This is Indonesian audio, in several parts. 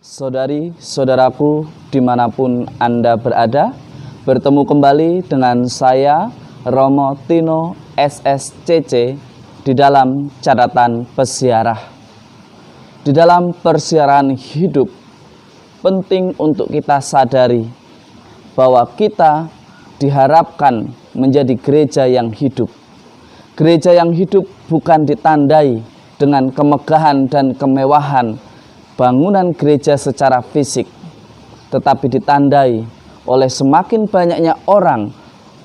Saudari-saudaraku dimanapun Anda berada, bertemu kembali dengan saya Romo Tino SSCC di dalam catatan pesiarah. Di dalam persiaran hidup, penting untuk kita sadari bahwa kita diharapkan menjadi gereja yang hidup. Gereja yang hidup bukan ditandai dengan kemegahan dan kemewahan bangunan gereja secara fisik, tetapi ditandai oleh semakin banyaknya orang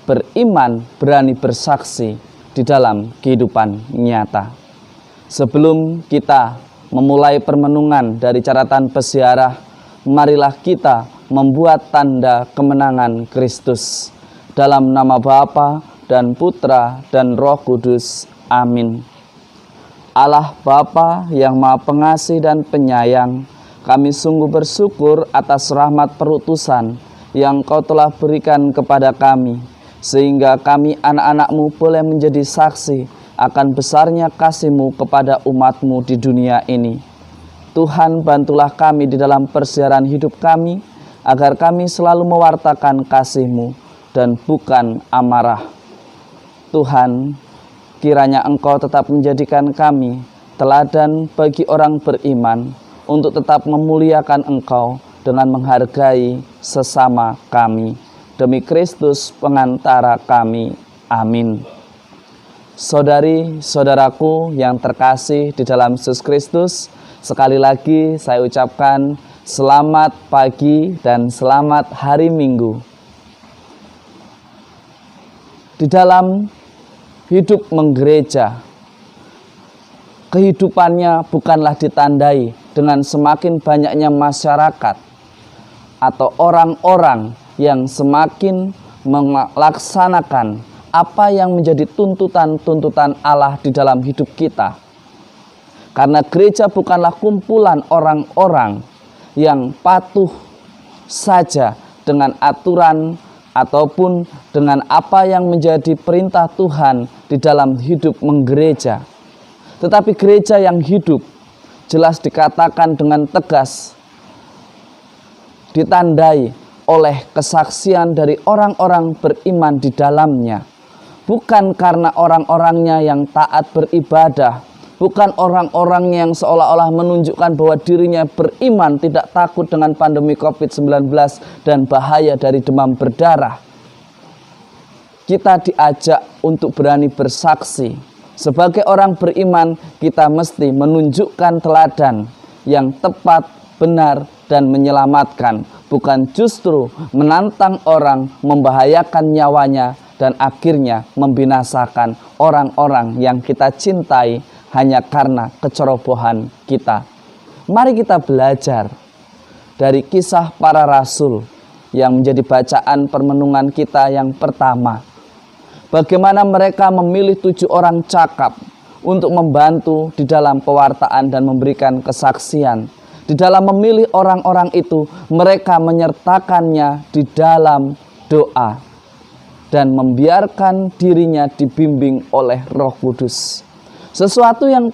beriman berani bersaksi di dalam kehidupan nyata. Sebelum kita memulai permenungan dari catatan pesiarah, marilah kita membuat tanda kemenangan Kristus. Dalam nama Bapa dan Putra dan Roh Kudus. Amin. Allah Bapa yang Maha Pengasih dan Penyayang, kami sungguh bersyukur atas rahmat perutusan yang Kau telah berikan kepada kami, sehingga kami anak-anak-Mu boleh menjadi saksi akan besarnya kasih-Mu kepada umat-Mu di dunia ini. Tuhan, bantulah kami di dalam persiaran hidup kami, agar kami selalu mewartakan kasih-Mu dan bukan amarah. Tuhan, kiranya Engkau tetap menjadikan kami teladan bagi orang beriman untuk tetap memuliakan Engkau dengan menghargai sesama kami. Demi Kristus pengantara kami. Amin. Saudari-saudaraku yang terkasih di dalam Yesus Kristus, sekali lagi saya ucapkan selamat pagi dan selamat hari Minggu. Di dalam hidup menggereja, kehidupannya bukanlah ditandai dengan semakin banyaknya masyarakat atau orang-orang yang semakin melaksanakan apa yang menjadi tuntutan-tuntutan Allah di dalam hidup kita. Karena gereja bukanlah kumpulan orang-orang yang patuh saja dengan aturan ataupun dengan apa yang menjadi perintah Tuhan di dalam hidup menggereja. Tetapi gereja yang hidup jelas dikatakan dengan tegas, ditandai oleh kesaksian dari orang-orang beriman di dalamnya. Bukan karena orang-orangnya yang taat beribadah, bukan orang-orang yang seolah-olah menunjukkan bahwa dirinya beriman, tidak takut dengan pandemi COVID-19 dan bahaya dari demam berdarah. Kita diajak untuk berani bersaksi. Sebagai orang beriman, kita mesti menunjukkan teladan yang tepat, benar, dan menyelamatkan. Bukan justru menantang orang, membahayakan nyawanya, dan akhirnya membinasakan orang-orang yang kita cintai hanya karena kecerobohan kita. Mari kita belajar dari kisah para rasul yang menjadi bacaan permenungan kita yang pertama. Bagaimana mereka memilih 7 orang cakap untuk membantu di dalam pewartaan dan memberikan kesaksian. Di dalam memilih orang-orang itu, mereka menyertakannya di dalam doa dan membiarkan dirinya dibimbing oleh Roh Kudus. Sesuatu yang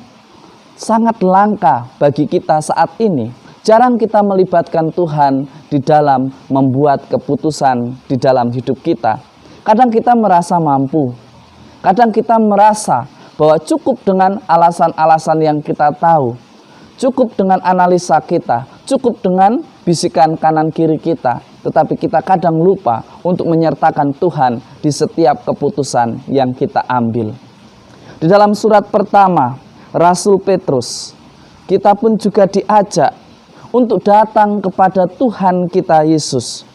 sangat langka bagi kita saat ini. Jarang kita melibatkan Tuhan di dalam membuat keputusan di dalam hidup kita. Kadang kita merasa mampu. Kadang kita merasa bahwa cukup dengan alasan-alasan yang kita tahu. Cukup dengan analisa kita. Cukup dengan bisikan kanan kiri kita. Tetapi kita kadang lupa untuk menyertakan Tuhan di setiap keputusan yang kita ambil. Di dalam surat pertama, Rasul Petrus, kita pun juga diajak untuk datang kepada Tuhan kita Yesus.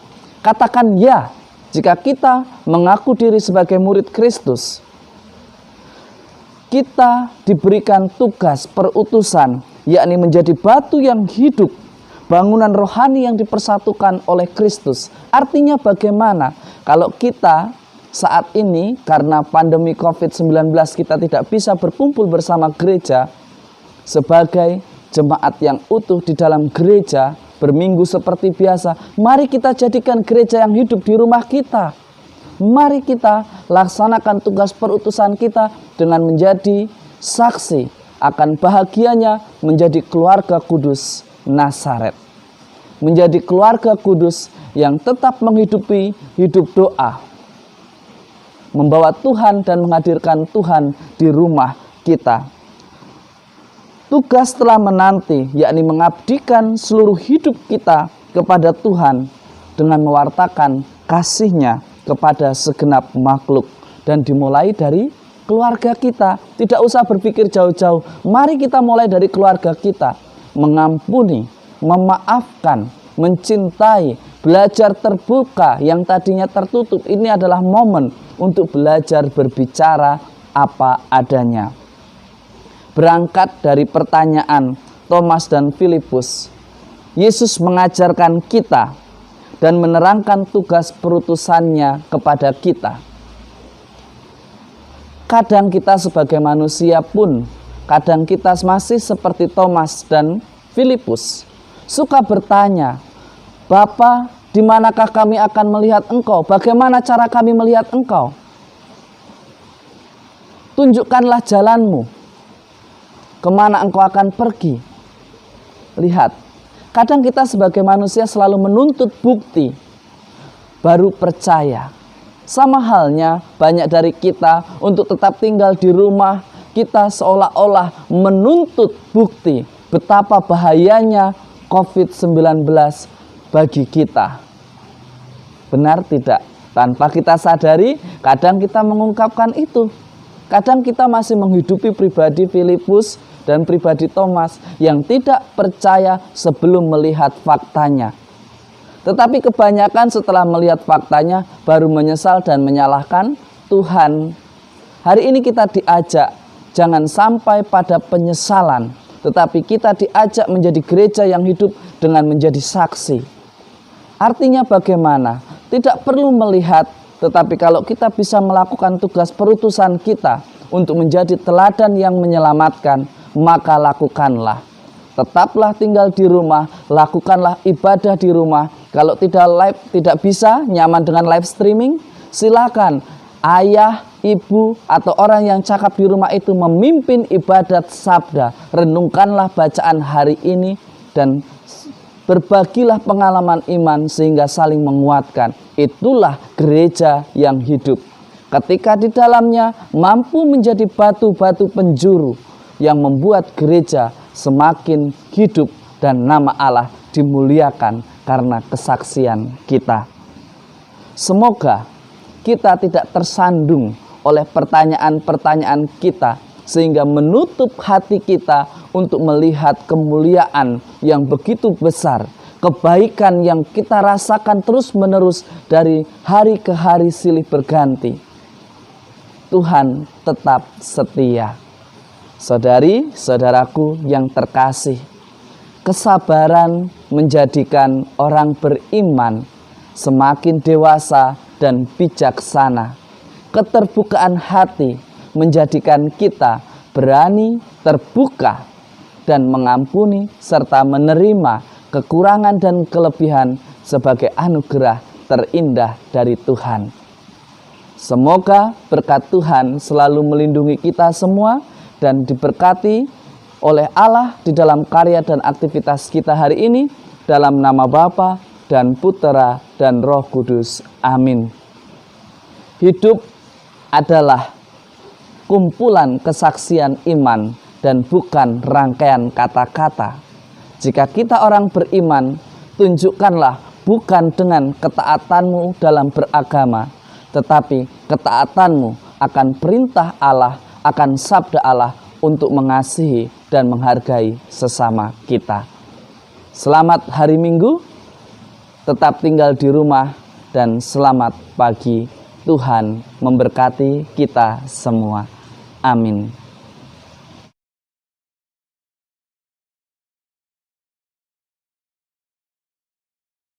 Katakan ya, jika kita mengaku diri sebagai murid Kristus. Kita diberikan tugas perutusan, yakni menjadi batu yang hidup, bangunan rohani yang dipersatukan oleh Kristus. Artinya bagaimana kalau kita saat ini karena pandemi COVID-19 kita tidak bisa berkumpul bersama gereja sebagai jemaat yang utuh di dalam gereja berminggu seperti biasa. Mari kita jadikan gereja yang hidup di rumah kita. Mari kita laksanakan tugas perutusan kita dengan menjadi saksi akan bahagianya menjadi keluarga kudus Nazaret. menjadi keluarga kudus yang tetap menghidupi hidup doa, membawa Tuhan dan menghadirkan Tuhan di rumah kita. Tugas telah menanti, yakni mengabdikan seluruh hidup kita kepada Tuhan dengan mewartakan kasih-Nya kepada segenap makhluk, dan dimulai dari keluarga kita. Tidak usah berpikir jauh-jauh, mari kita mulai dari keluarga kita. Mengampuni, memaafkan, mencintai, belajar terbuka yang tadinya tertutup. Ini adalah momen untuk belajar berbicara apa adanya. Berangkat dari pertanyaan Thomas dan Filipus, Yesus mengajarkan kita dan menerangkan tugas perutusannya kepada kita. Kadang kita sebagai manusia pun, kadang kita masih seperti Thomas dan Filipus, suka bertanya, "Bapa, di manakah kami akan melihat Engkau? Bagaimana cara kami melihat Engkau? Tunjukkanlah jalanmu. Kemana Engkau akan pergi?" Lihat, kadang kita sebagai manusia selalu menuntut bukti, baru percaya. Sama halnya banyak dari kita untuk tetap tinggal di rumah, kita seolah-olah menuntut bukti betapa bahayanya COVID-19 bagi kita. Benar tidak? Tanpa kita sadari, kadang kita mengungkapkan itu. Kadang kita masih menghidupi pribadi Filipus dan pribadi Thomas yang tidak percaya sebelum melihat faktanya. Tetapi kebanyakan setelah melihat faktanya baru menyesal dan menyalahkan Tuhan. Hari ini kita diajak jangan sampai pada penyesalan, tetapi kita diajak menjadi gereja yang hidup dengan menjadi saksi. Artinya bagaimana? Tidak perlu melihat, tetapi kalau kita bisa melakukan tugas perutusan kita untuk menjadi teladan yang menyelamatkan, maka lakukanlah. Tetaplah tinggal di rumah, lakukanlah ibadah di rumah. Kalau tidak bisa nyaman dengan live streaming, silakan ayah, ibu, atau orang yang cakap di rumah itu memimpin ibadat sabda. Renungkanlah bacaan hari ini dan berbagilah pengalaman iman sehingga saling menguatkan. Itulah gereja yang hidup. Ketika di dalamnya mampu menjadi batu-batu penjuru yang membuat gereja semakin hidup dan nama Allah dimuliakan karena kesaksian kita. Semoga kita tidak tersandung oleh pertanyaan-pertanyaan kita sehingga menutup hati kita untuk melihat kemuliaan yang begitu besar, kebaikan yang kita rasakan terus-menerus dari hari ke hari silih berganti. Tuhan tetap setia. Saudari, saudaraku yang terkasih, kesabaran menjadikan orang beriman semakin dewasa dan bijaksana. Keterbukaan hati menjadikan kita berani terbuka dan mengampuni serta menerima kekurangan dan kelebihan sebagai anugerah terindah dari Tuhan. Semoga berkat Tuhan selalu melindungi kita semua dan diberkati oleh Allah di dalam karya dan aktivitas kita hari ini, dalam nama Bapa dan Putera dan Roh Kudus. Amin. Hidup adalah kumpulan kesaksian iman dan bukan rangkaian kata-kata. Jika kita orang beriman, tunjukkanlah bukan dengan ketaatanmu dalam beragama, tetapi ketaatanmu akan perintah Allah, akan sabda Allah untuk mengasihi dan menghargai sesama kita. Selamat hari Minggu, tetap tinggal di rumah, dan selamat pagi. Tuhan memberkati kita semua. Amin.